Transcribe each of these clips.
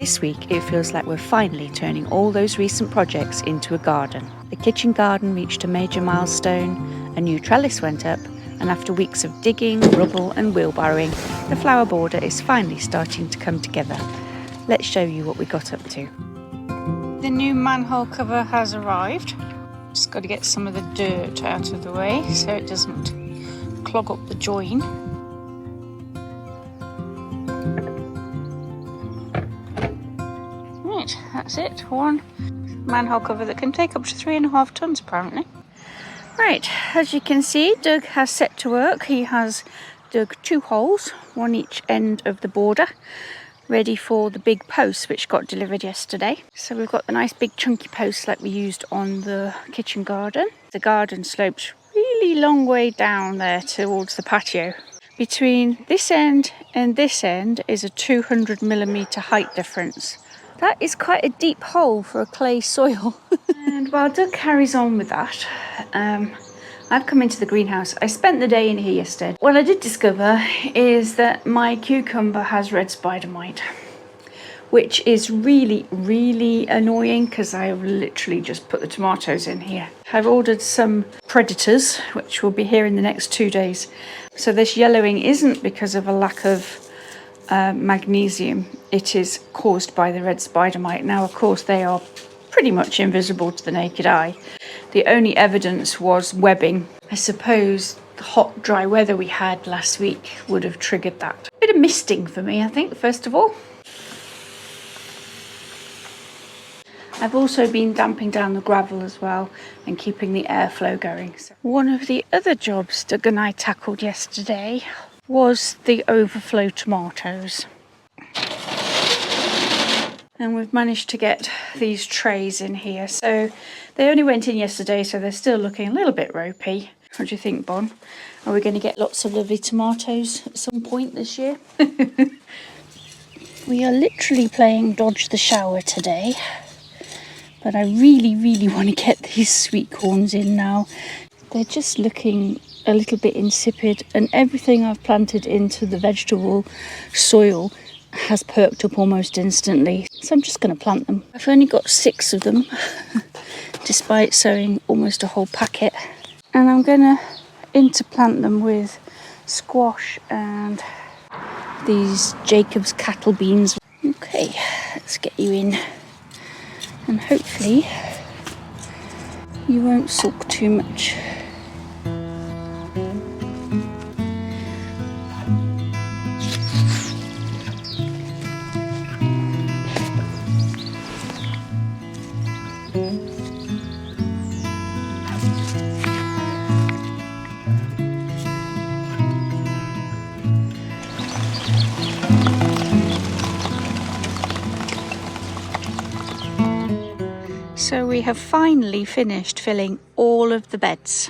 This week it feels like we're finally turning all those recent projects into a garden. The kitchen garden reached a major milestone, a new trellis went up, and after weeks of digging, rubble and wheelbarrowing, the flower border is finally starting to come together. Let's show you what we got up to. The new manhole cover has arrived. Just got to get some of the dirt out of the way so it doesn't clog up the join. Right, that's it. One manhole cover that can take up to 3.5 tons apparently. Right, as you can see, Doug has set to work. He has dug 2 holes, one each end of the border, ready for the big posts which got delivered yesterday. So we've got the nice big chunky posts like we used on the kitchen garden. The garden slopes really long way down there towards the patio. Between this end and this end is a 200mm height difference. That is quite a deep hole for a clay soil. And while Doug carries on with that, I've come into the greenhouse. I spent the day in here yesterday. What I did discover is that my cucumber has red spider mite, which is really, really annoying because I've literally just put the tomatoes in here. I've ordered some predators, which will be here in the next 2 days. So this yellowing isn't because of a lack of magnesium. It is caused by the red spider mite. Now, of course, they are pretty much invisible to the naked eye. The only evidence was webbing. I suppose the hot, dry weather we had last week would have triggered that. A bit of misting for me, I think, first of all. I've also been damping down the gravel as well and keeping the airflow going. So one of the other jobs Doug and I tackled yesterday was the overflow tomatoes. And we've managed to get these trays in here. So they only went in yesterday, so they're still looking a little bit ropey. What do you think, Bon? Are we going to get lots of lovely tomatoes at some point this year? We are literally playing dodge the shower today. But I really, really want to get these sweet corns in now. They're just looking a little bit insipid, and everything I've planted into the vegetable soil has perked up almost instantly. So I'm just going to plant them. I've only got 6 of them, despite sowing almost a whole packet. And I'm going to interplant them with squash and these Jacob's cattle beans. Okay, let's get you in. And hopefully you won't sulk too much. So we have finally finished filling all of the beds.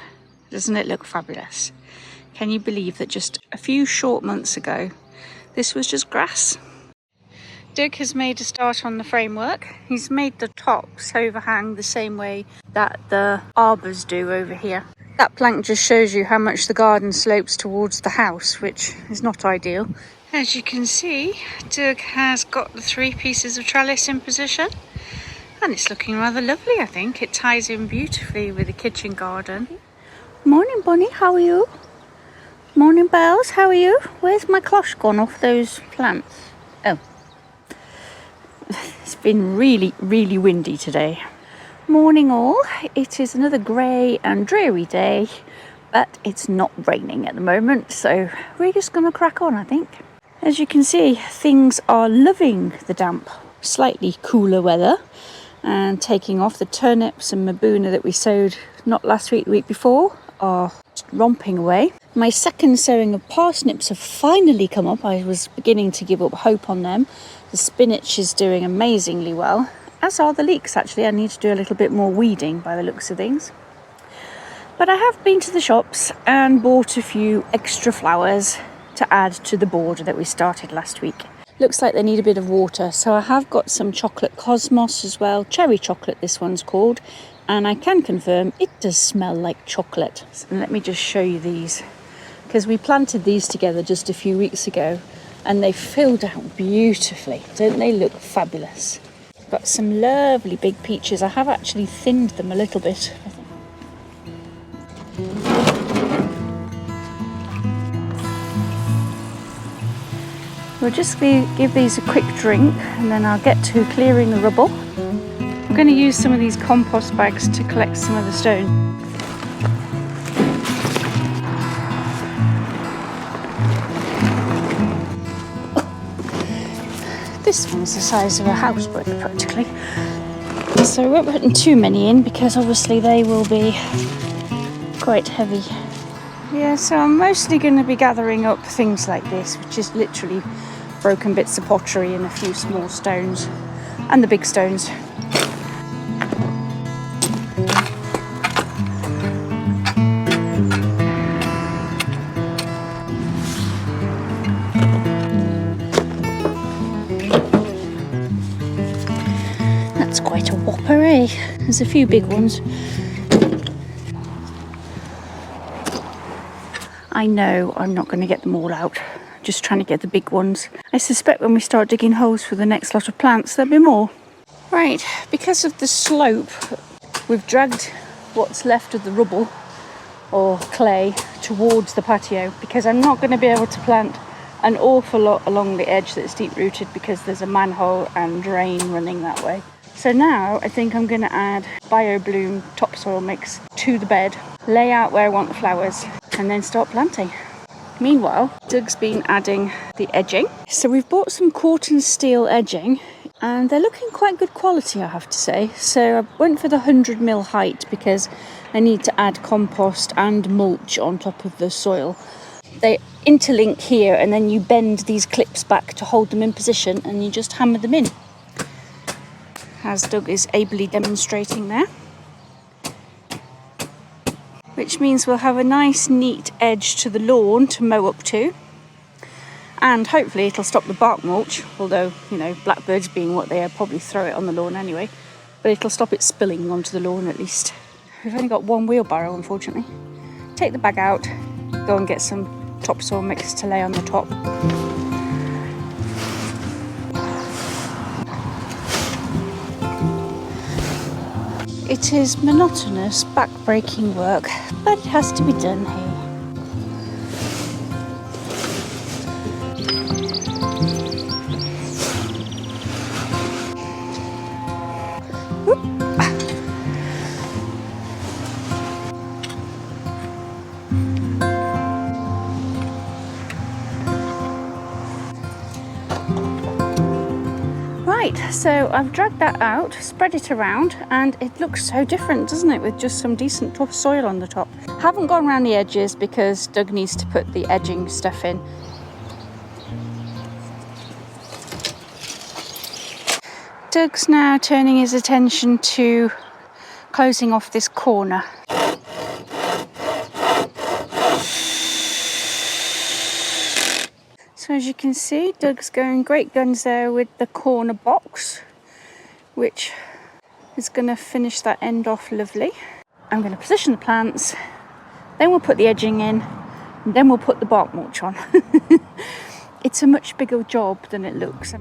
Doesn't it look fabulous? Can you believe that just a few short months ago, this was just grass? Doug has made a start on the framework. He's made the tops overhang the same way that the arbours do over here. That plank just shows you how much the garden slopes towards the house, which is not ideal. As you can see, Doug has got the 3 pieces of trellis in position. And it's looking rather lovely, I think. It ties in beautifully with the kitchen garden. Morning, Bonnie, how are you? Morning, Bells, how are you? Where's my cloche gone off those plants? Oh. It's been really, really windy today. Morning all. It is another grey and dreary day, but it's not raining at the moment, so we're just going to crack on, I think. As you can see, things are loving the damp, slightly cooler weather. And taking off the turnips and mabuna that we sowed not last week, the week before, are romping away. My second sowing of parsnips have finally come up. I was beginning to give up hope on them. The spinach is doing amazingly well, as are the leeks actually. I need to do a little bit more weeding by the looks of things. But I have been to the shops and bought a few extra flowers to add to the border that we started last week. Looks like they need a bit of water, so I have got some chocolate cosmos as well, cherry chocolate this one's called, and I can confirm it does smell like chocolate. So let me just show you these, because we planted these together just a few weeks ago, and they filled out beautifully. Don't they look fabulous? Got some lovely big peaches. I have actually thinned them a little bit, I think. We'll just give these a quick drink and then I'll get to clearing the rubble. I'm going to use some of these compost bags to collect some of the stone. This one's the size of a houseboat practically. So I won't put too many in because obviously they will be quite heavy. Yeah, so I'm mostly going to be gathering up things like this, which is literally broken bits of pottery and a few small stones, and the big stones. That's quite a whopper, eh? There's a few big ones. I know I'm not going to get them all out, just trying to get the big ones. I suspect when we start digging holes for the next lot of plants, there'll be more. Right, because of the slope, we've dragged what's left of the rubble or clay towards the patio because I'm not going to be able to plant an awful lot along the edge that's deep rooted because there's a manhole and drain running that way. So now I think I'm going to add BioBloom topsoil mix to the bed, lay out where I want the flowers, and then start planting. Meanwhile, Doug's been adding the edging. So we've bought some Corten steel edging and they're looking quite good quality, I have to say. So I went for the 100mm height because I need to add compost and mulch on top of the soil. They interlink here and then you bend these clips back to hold them in position and you just hammer them in, as Doug is ably demonstrating there. Which means we'll have a nice neat edge to the lawn to mow up to, and hopefully it'll stop the bark mulch, although, you know, blackbirds being what they are, probably throw it on the lawn anyway, but it'll stop it spilling onto the lawn at least. We've only got one wheelbarrow, unfortunately. Take the bag out, go and get some topsoil mix to lay on the top. It is monotonous, back-breaking work, but it has to be done here. Right, so I've dragged that out, spread it around, and it looks so different, doesn't it, with just some decent soil on the top. Haven't gone around the edges because Doug needs to put the edging stuff in. Doug's now turning his attention to closing off this corner. So as you can see, Doug's going great guns there with the corner box, which is going to finish that end off lovely. I'm going to position the plants, then we'll put the edging in, and then we'll put the bark mulch on. It's a much bigger job than it looks.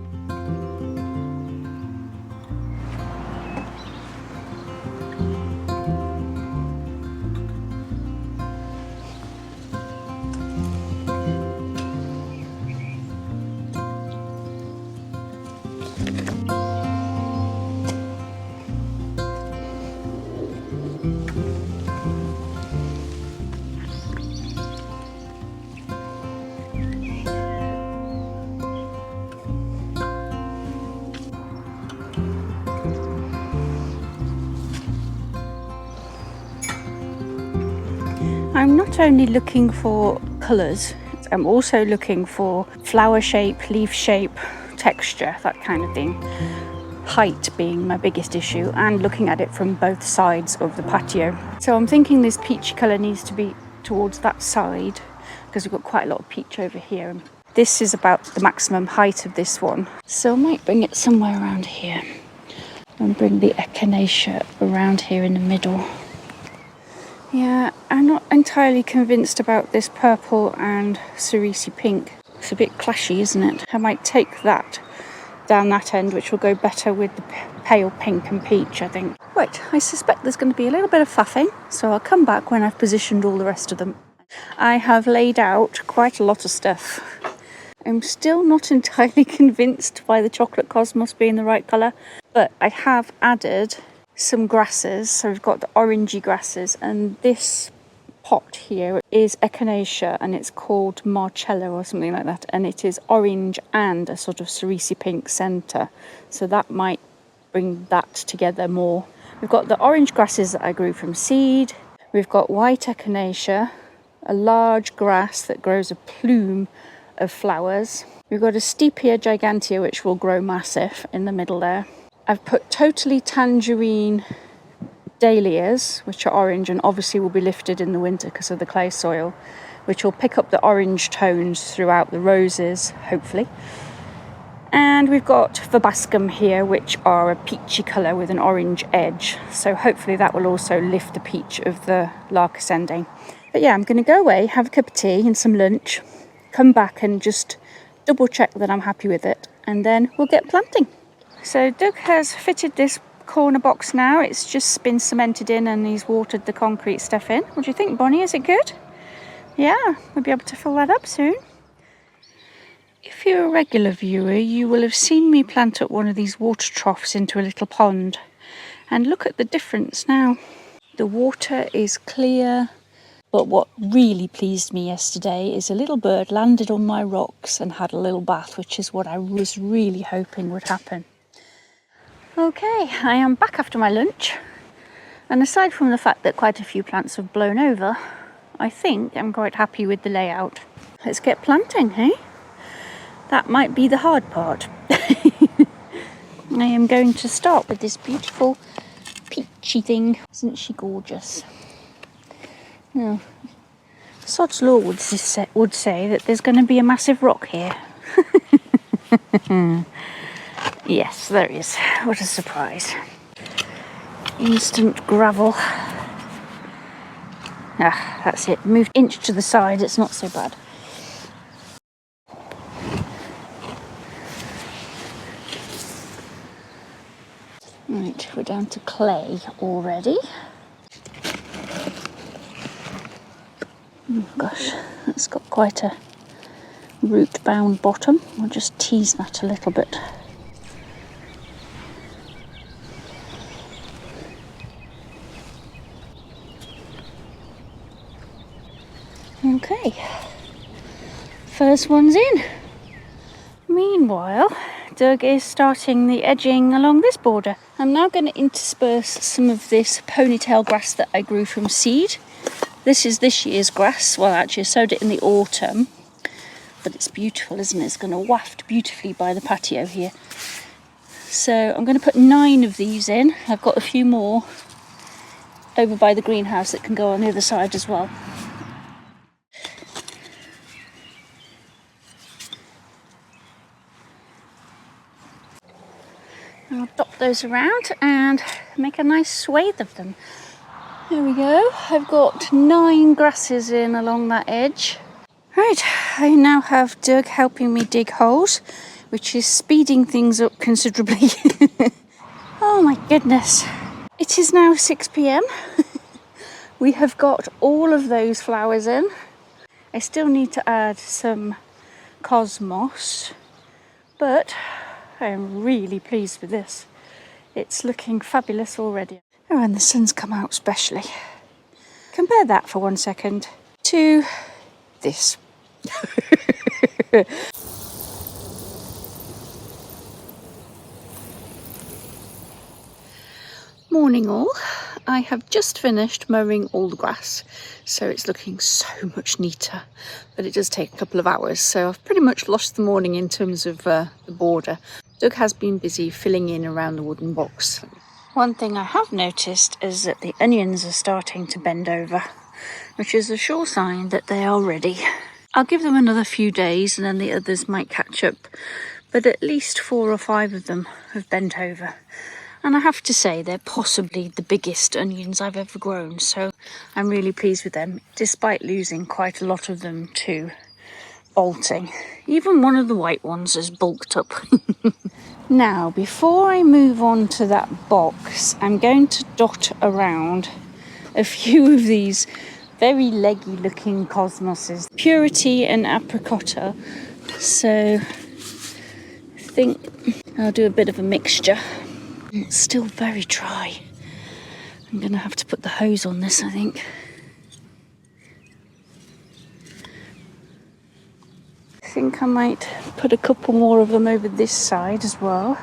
I'm not only looking for colours, I'm also looking for flower shape, leaf shape, texture, that kind of thing. Height being my biggest issue, and looking at it from both sides of the patio. So I'm thinking this peachy colour needs to be towards that side because we've got quite a lot of peach over here. This is about the maximum height of this one. So I might bring it somewhere around here and bring the echinacea around here in the middle. Yeah, I'm not entirely convinced about this purple and cerise pink. It's a bit clashy, isn't it? I might take that down that end, which will go better with the pale pink and peach, I think. Right, I suspect there's going to be a little bit of faffing, so I'll come back when I've positioned all the rest of them. I have laid out quite a lot of stuff. I'm still not entirely convinced by the chocolate cosmos being the right colour, but I have added some grasses. So we've got the orangey grasses, and this pot here is echinacea, and it's called marcello or something like that, and it is orange and a sort of cerise pink centre, so that might bring that together more. We've got the orange grasses that I grew from seed. We've got white echinacea, a large grass that grows a plume of flowers. We've got a Stepia gigantea, which will grow massive in the middle there. I've put totally tangerine dahlias, which are orange and obviously will be lifted in the winter because of the clay soil, which will pick up the orange tones throughout the roses, hopefully. And we've got verbascum here, which are a peachy colour with an orange edge, so hopefully that will also lift the peach of the lark ascending. But yeah, I'm going to go away, have a cup of tea and some lunch, come back and just double check that I'm happy with it, and then we'll get planting. So Doug has fitted this corner box now. It's just been cemented in and he's watered the concrete stuff in. What do you think, Bonnie? Is it good? Yeah, we'll be able to fill that up soon. If you're a regular viewer, you will have seen me plant up one of these water troughs into a little pond. And look at the difference now. The water is clear, but what really pleased me yesterday is a little bird landed on my rocks and had a little bath, which is what I was really hoping would happen. Okay, I am back after my lunch, and aside from the fact that quite a few plants have blown over, I think I'm quite happy with the layout. Let's get planting, hey? That might be the hard part. I am going to start with this beautiful peachy thing. Isn't she gorgeous? Now, Sod's Law would say that there's going to be a massive rock here. Yes, there is. What a surprise. Instant gravel. Ah, that's it. Moved inch to the side, it's not so bad. Right, we're down to clay already. Oh gosh, that's got quite a root-bound bottom. I'll just tease that a little bit. Okay, first one's in. Meanwhile, Doug is starting the edging along this border. I'm now going to intersperse some of this ponytail grass that I grew from seed. This is this year's grass. Well, actually I sowed it in the autumn, but it's beautiful, isn't it? It's going to waft beautifully by the patio here. So I'm going to put 9 of these in. I've got a few more over by the greenhouse that can go on the other side as well. I'll dot those around and make a nice swathe of them. There we go. I've got 9 grasses in along that edge. Right, I now have Doug helping me dig holes, which is speeding things up considerably. Oh my goodness. It is now 6 p.m. We have got all of those flowers in. I still need to add some cosmos, but I am really pleased with this. It's looking fabulous already. Oh, and the sun's come out especially. Compare that for 1 second to this. Morning all. I have just finished mowing all the grass, so it's looking so much neater, but it does take a couple of hours, so I've pretty much lost the morning in terms of the border. Doug has been busy filling in around the wooden box. One thing I have noticed is that the onions are starting to bend over, which is a sure sign that they are ready. I'll give them another few days and then the others might catch up, but at least 4 or 5 of them have bent over. And I have to say they're possibly the biggest onions I've ever grown, so I'm really pleased with them, despite losing quite a lot of them to bolting. Even one of the white ones is bulked up. Now, before I move on to that box, I'm going to dot around a few of these very leggy looking cosmoses. Purity and apricotta. So I think I'll do a bit of a mixture. It's still very dry. I'm going to have to put the hose on this, I think. I think I might put a couple more of them over this side as well.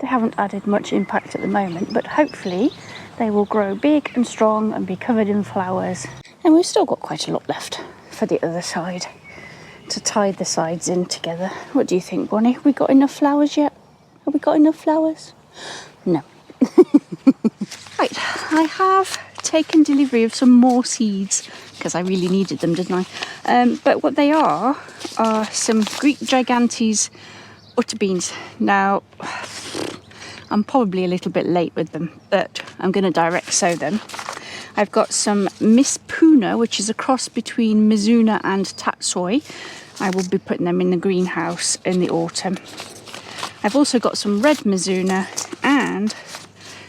They haven't added much impact at the moment, but hopefully they will grow big and strong and be covered in flowers. And we've still got quite a lot left for the other side to tie the sides in together. What do you think, Bonnie? Have we got enough flowers yet? Have we got enough flowers? No. Right, I have taken delivery of some more seeds because I really needed them, didn't I? But what they are some Greek Gigantes butter beans. Now, I'm probably a little bit late with them, but I'm going to direct sow them. I've got some Miss Puna, which is a cross between Mizuna and Tatsoi. I will be putting them in the greenhouse in the autumn. I've also got some red Mizuna and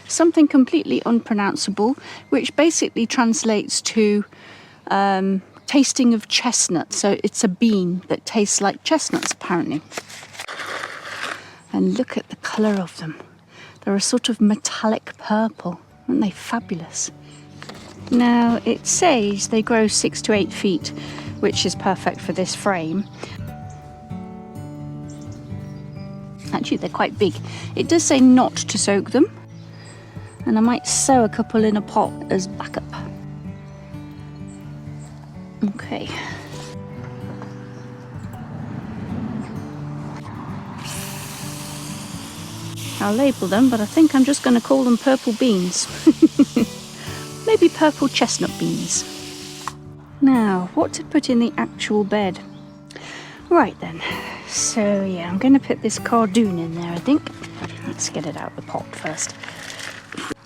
something completely unpronounceable, which basically translates to tasting of chestnut. So it's a bean that tastes like chestnuts, apparently. And look at the colour of them. They're a sort of metallic purple. Aren't they fabulous? Now, it says they grow 6 to 8 feet, which is perfect for this frame. Actually, they're quite big. It does say not to soak them. And I might sow a couple in a pot as backup. Okay. I'll label them, but I think I'm just going to call them purple beans. Maybe purple chestnut beans. Now, what to put in the actual bed? Right then. So yeah, I'm going to put this cardoon in there, I think. Let's get it out of the pot first.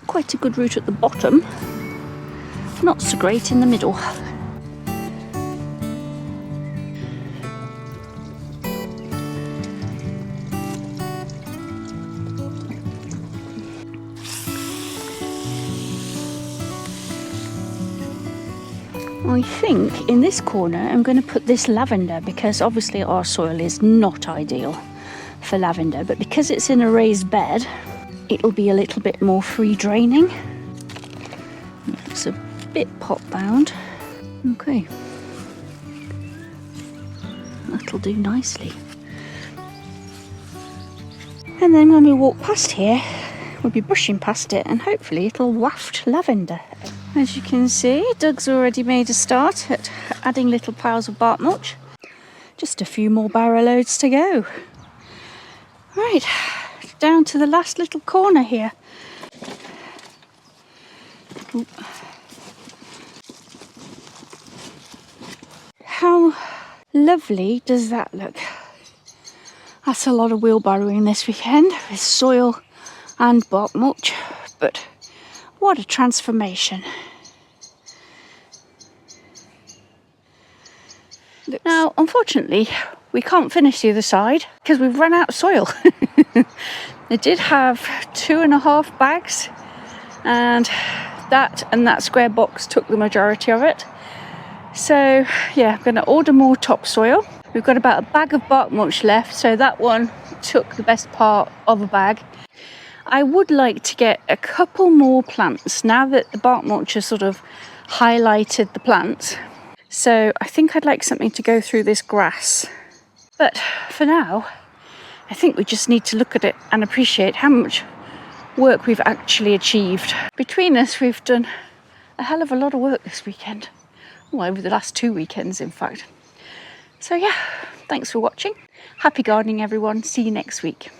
Quite a good root at the bottom. Not so great in the middle. I think in this corner I'm going to put this lavender because obviously our soil is not ideal for lavender, but because it's in a raised bed it'll be a little bit more free draining. It's a bit pot bound. Okay, that'll do nicely. And then when we walk past here we'll be brushing past it and hopefully it'll waft lavender. As you can see, Doug's already made a start at adding little piles of bark mulch. Just a few more barrow loads to go. Right, down to the last little corner here. Ooh. How lovely does that look? That's a lot of wheelbarrowing this weekend with soil and bark mulch, but what a transformation. Now, unfortunately, we can't finish the other side because we've run out of soil. They did have 2.5 bags, and that square box took the majority of it. So, yeah, I'm going to order more topsoil. We've got about a bag of bark mulch left, so that one took the best part of a bag. I would like to get a couple more plants now that the bark mulch has sort of highlighted the plants. So I think I'd like something to go through this grass. But for now, I think we just need to look at it and appreciate how much work we've actually achieved. Between us, we've done a hell of a lot of work this weekend. Well, over the last 2 weekends, in fact. So yeah, thanks for watching. Happy gardening, everyone. See you next week.